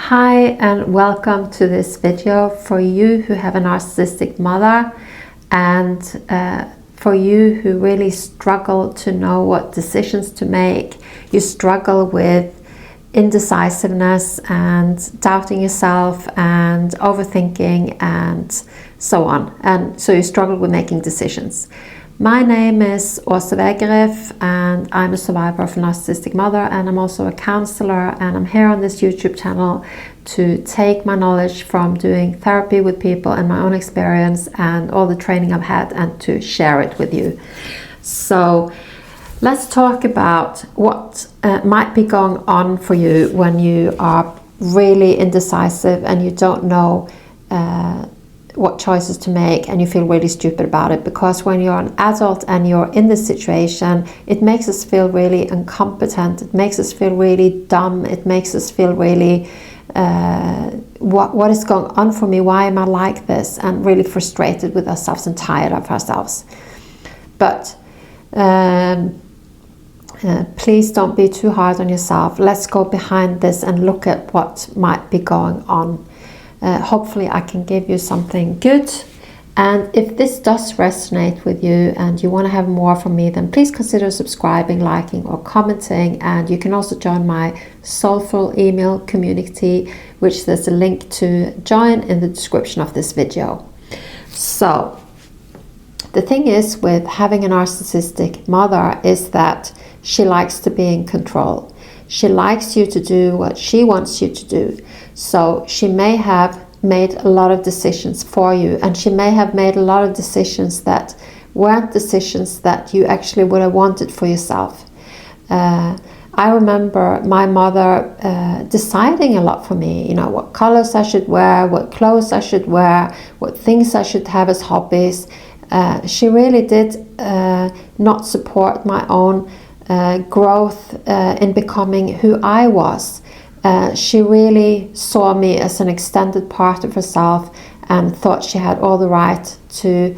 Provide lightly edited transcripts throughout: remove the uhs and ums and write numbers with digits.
Hi and welcome to this video for you who have a narcissistic mother and for you who really struggle to know what decisions to make. You struggle with indecisiveness and doubting yourself and overthinking and so on, and so you struggle with making decisions. My name is Åsa Wegerif and I'm a survivor of a narcissistic mother, and I'm also a counselor, and I'm here on this YouTube channel to take my knowledge from doing therapy with people and my own experience and all the training I've had and to share it with you. So let's talk about what might be going on for you when you are really indecisive and you don't know what choices to make and you feel really stupid about it. Because when you're an adult and you're in this situation, it makes us feel really incompetent, it makes us feel really dumb, it makes us feel really what is going on for me, why am I like this, and really frustrated with ourselves and tired of ourselves. But please don't be too hard on yourself. Let's go behind this and look at what might be going on. Hopefully I can give you something good, and if this does resonate with you and you want to have more from me, then please consider subscribing, liking or commenting. And you can also join my soulful email community, which there's a link to join in the description of this video. So the thing is with having a narcissistic mother is that she likes to be in control. She likes you to do what she wants you to do. So she may have made a lot of decisions for you, and she may have made a lot of decisions that weren't decisions that you actually would have wanted for yourself. I remember my mother deciding a lot for me, you know, what colors I should wear, what clothes I should wear, what things I should have as hobbies. She really did not support my own growth in becoming who I was. She really saw me as an extended part of herself and thought she had all the right to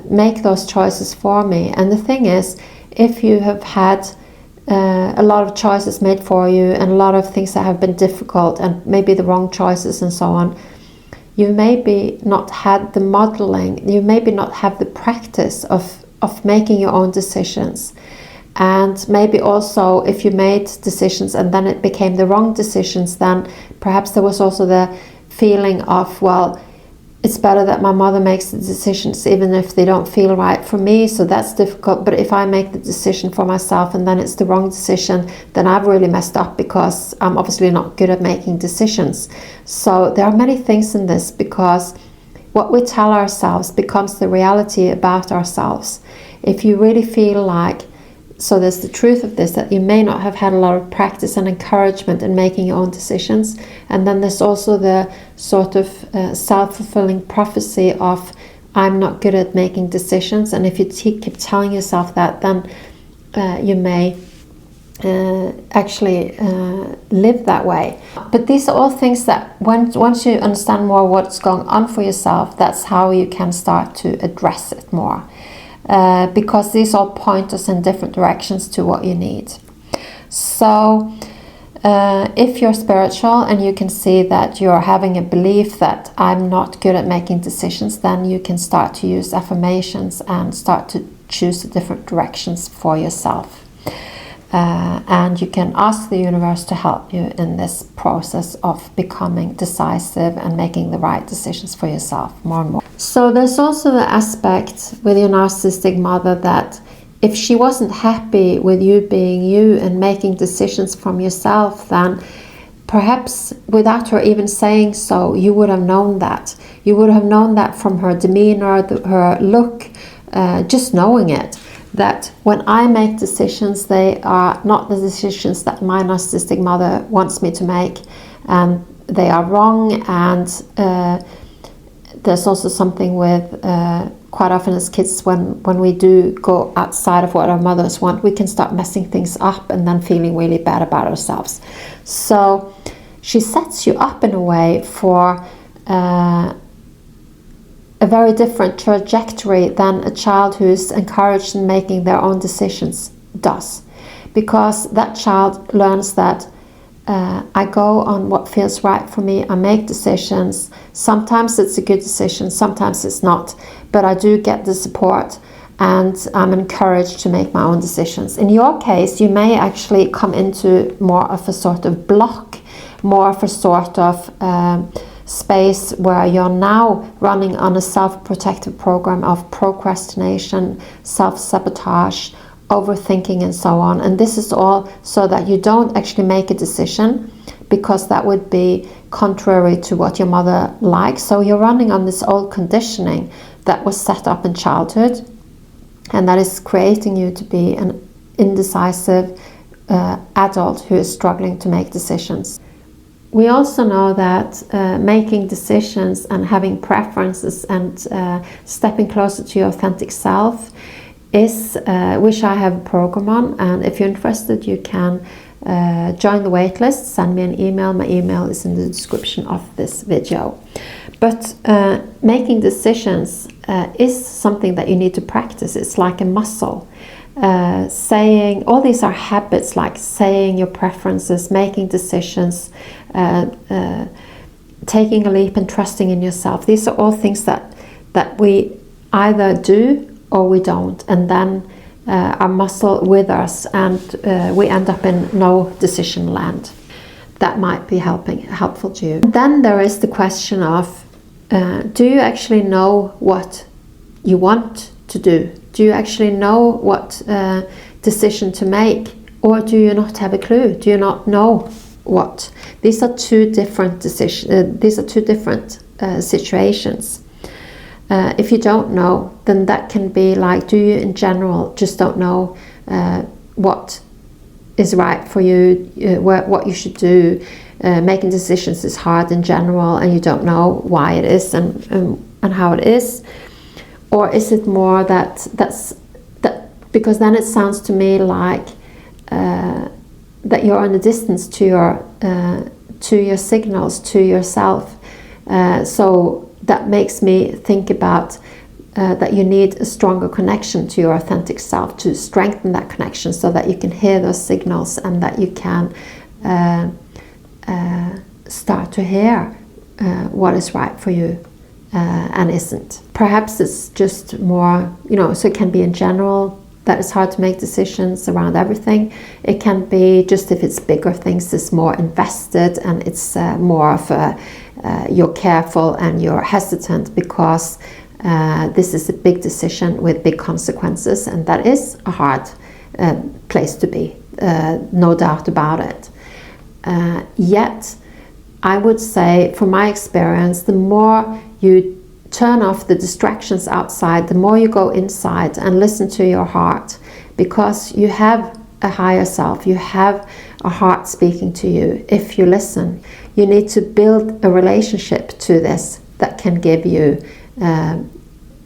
make those choices for me. And the thing is, if you have had a lot of choices made for you and a lot of things that have been difficult and maybe the wrong choices and so on, you maybe not had the modeling, you maybe not have the practice of making your own decisions. And maybe also if you made decisions and then it became the wrong decisions, then perhaps there was also the feeling of, well, it's better that my mother makes the decisions even if they don't feel right for me, so that's difficult. But if I make the decision for myself and then it's the wrong decision, then I've really messed up because I'm obviously not good at making decisions. So there are many things in this, because what we tell ourselves becomes the reality about ourselves. If you really feel like, so there's the truth of this, that you may not have had a lot of practice and encouragement in making your own decisions. And then there's also the sort of self-fulfilling prophecy of, I'm not good at making decisions. And if you keep telling yourself that, then you may actually live that way. But these are all things that once you understand more what's going on for yourself, that's how you can start to address it more. Because these all point us in different directions to what you need. So if you're spiritual and you can see that you're having a belief that I'm not good at making decisions, then you can start to use affirmations and start to choose different directions for yourself. And you can ask the universe to help you in this process of becoming decisive and making the right decisions for yourself more and more. So there's also the aspect with your narcissistic mother that if she wasn't happy with you being you and making decisions from yourself, then perhaps without her even saying so, you would have known that. You would have known that from her demeanor, her look, just knowing it. That when I make decisions, they are not the decisions that my narcissistic mother wants me to make, and they are wrong. And there's also something with quite often as kids, when we do go outside of what our mothers want, we can start messing things up and then feeling really bad about ourselves. So she sets you up in a way for a very different trajectory than a child who is encouraged in making their own decisions does. Because that child learns that I go on what feels right for me. I make decisions. Sometimes it's a good decision, sometimes it's not. But I do get the support, and I'm encouraged to make my own decisions. In your case, you may actually come into more of a sort of block, more of a sort of space where you're now running on a self-protective program of procrastination, self-sabotage, overthinking, and so on. And this is all so that you don't actually make a decision, because that would be contrary to what your mother likes. So you're running on this old conditioning that was set up in childhood, and that is creating you to be an indecisive adult who is struggling to make decisions. We also know that making decisions and having preferences and stepping closer to your authentic self is, which I have a program on, and if you're interested, you can join the waitlist, send me an email. My email is in the description of this video. But making decisions is something that you need to practice. It's like a muscle. Saying, all these are habits, like saying your preferences, making decisions, taking a leap and trusting in yourself. These are all things that we either do or we don't, and then our muscle withers, and we end up in no decision land. That might be helpful to you. Then there is the question of, do you actually know what you want to do? Do you actually know what decision to make, or do you not have a clue? Do you not know what? These are two different decisions. These are two different situations. If you don't know, then that can be like, do you in general just don't know what is right for you, what you should do? Making decisions is hard in general, and you don't know why it is and how it is. Or is it more that because then it sounds to me like that you're on a distance to your signals, to yourself. So that makes me think about that you need a stronger connection to your authentic self, to strengthen that connection so that you can hear those signals, and that you can start to hear what is right for you and isn't. Perhaps it's just more, so it can be in general that it's hard to make decisions around everything. It can be just if it's bigger things, it's more invested, and it's more of a you're careful and you're hesitant because this is a big decision with big consequences, and that is a hard place to be, no doubt about it. Yet I would say, from my experience, the more you turn off the distractions outside, the more you go inside and listen to your heart, because you have a higher self, you have a heart speaking to you. If you listen, you need to build a relationship to this that can give you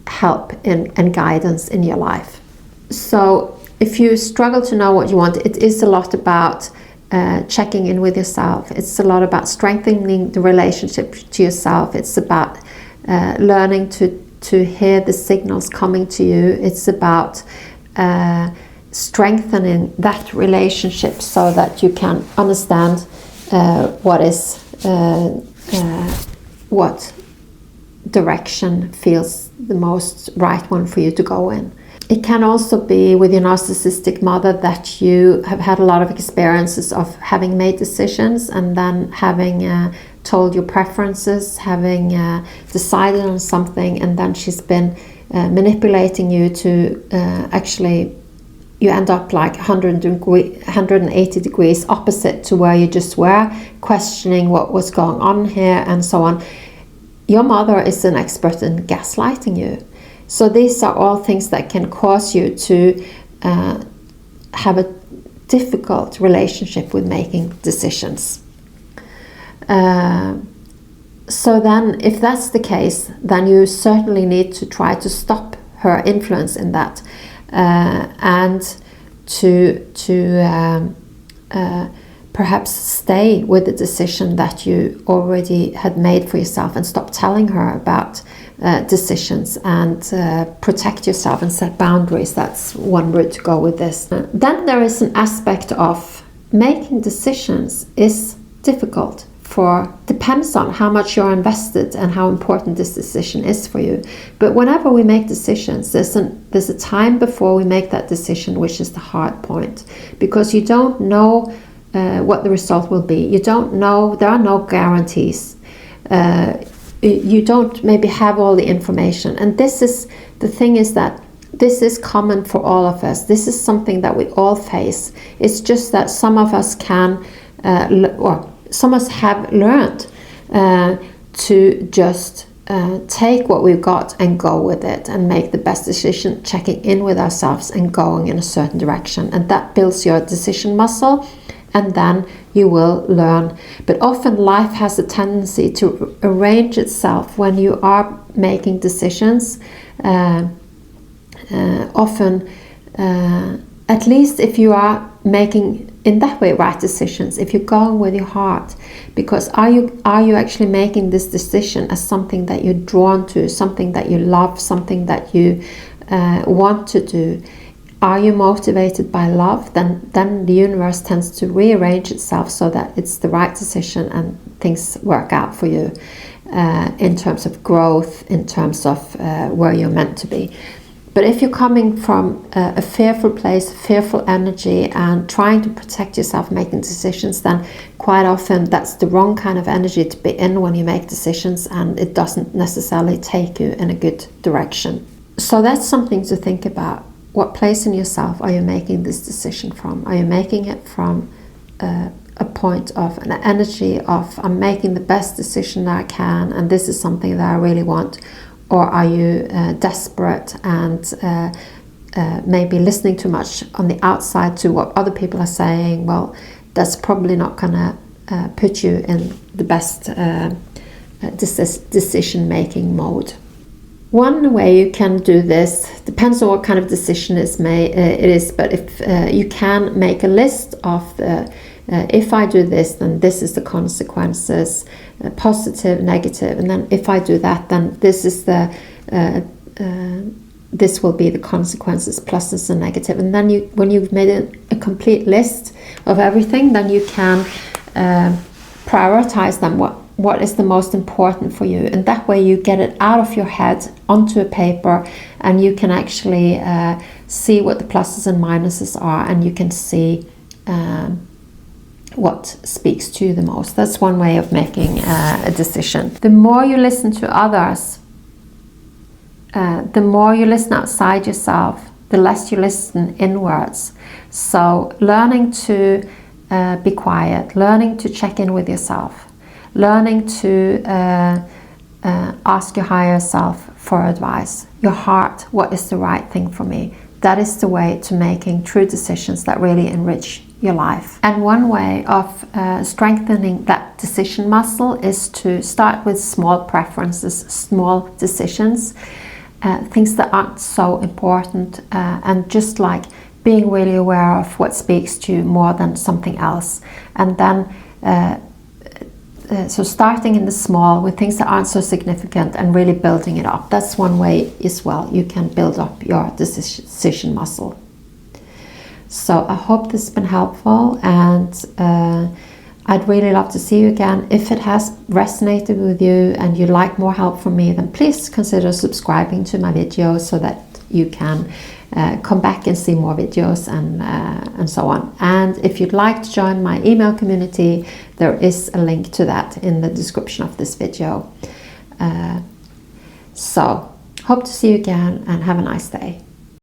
help and guidance in your life. So if you struggle to know what you want, it is a lot about checking in with yourself. It's a lot about strengthening the relationship to yourself. It's about learning to hear the signals coming to you. It's about strengthening that relationship so that you can understand what direction feels the most right one for you to go in. It can also be with your narcissistic mother that you have had a lot of experiences of having made decisions and then having told your preferences, having decided on something, and then she's been manipulating you to actually, you end up like 180 degrees opposite to where you just were, questioning what was going on here and so on. Your mother is an expert in gaslighting you. So these are all things that can cause you to have a difficult relationship with making decisions. So then, if that's the case, then you certainly need to try to stop her influence in that, and to perhaps stay with the decision that you already had made for yourself, and stop telling her about decisions, and protect yourself and set boundaries. That's one route to go with this. Then there is an aspect of making decisions is difficult. Depends on how much you're invested and how important this decision is for you. But whenever we make decisions, there's a time before we make that decision, which is the hard point, because you don't know what the result will be. You don't know, there are no guarantees. You don't maybe have all the information. And this is, the thing is that this is common for all of us. This is something that we all face. It's just that some of us can, or some of us have learned to just take what we've got and go with it and make the best decision, checking in with ourselves and going in a certain direction. And that builds your decision muscle, and then you will learn. But often life has a tendency to arrange itself when you are making decisions. Often, at least if you are making in that way right decisions, if you're going with your heart, because are you actually making this decision as something that you're drawn to, something that you love, something that you want to do? Are you motivated by love? Then the universe tends to rearrange itself so that it's the right decision and things work out for you in terms of growth, in terms of where you're meant to be. But if you're coming from a fearful place, fearful energy, and trying to protect yourself making decisions, then quite often that's the wrong kind of energy to be in when you make decisions, and it doesn't necessarily take you in a good direction. So that's something to think about. What place in yourself are you making this decision from? Are you making it from a point of an energy of, I'm making the best decision that I can, and this is something that I really want? Or are you desperate and maybe listening too much on the outside to what other people are saying? Well, that's probably not going to put you in the best decision-making mode. One way you can do this, depends on what kind of decision it is, but if you can make a list of the if I do this, then this is the consequences, positive, negative, and then if I do that, then this is the this will be the consequences, pluses and negative. And then when you've made a complete list of everything, then you can prioritize them. What is the most important for you? And that way you get it out of your head onto a paper, and you can actually see what the pluses and minuses are, and you can see what speaks to you the most. That's one way of making a decision. The more you listen to others, the more you listen outside yourself, the less you listen inwards. So learning to be quiet, learning to check in with yourself, learning to ask your higher self for advice. Your heart, what is the right thing for me? That is the way to making true decisions that really enrich your life. And one way of strengthening that decision muscle is to start with small preferences, small decisions, things that aren't so important, and just like being really aware of what speaks to you more than something else. And then so starting in the small with things that aren't so significant and really building it up. That's one way as well you can build up your decision muscle. So I hope this has been helpful, and I'd really love to see you again. If it has resonated with you and you'd like more help from me, then please consider subscribing to my videos so that you can come back and see more videos and so on. And if you'd like to join my email community, there is a link to that in the description of this video. So hope to see you again, and have a nice day.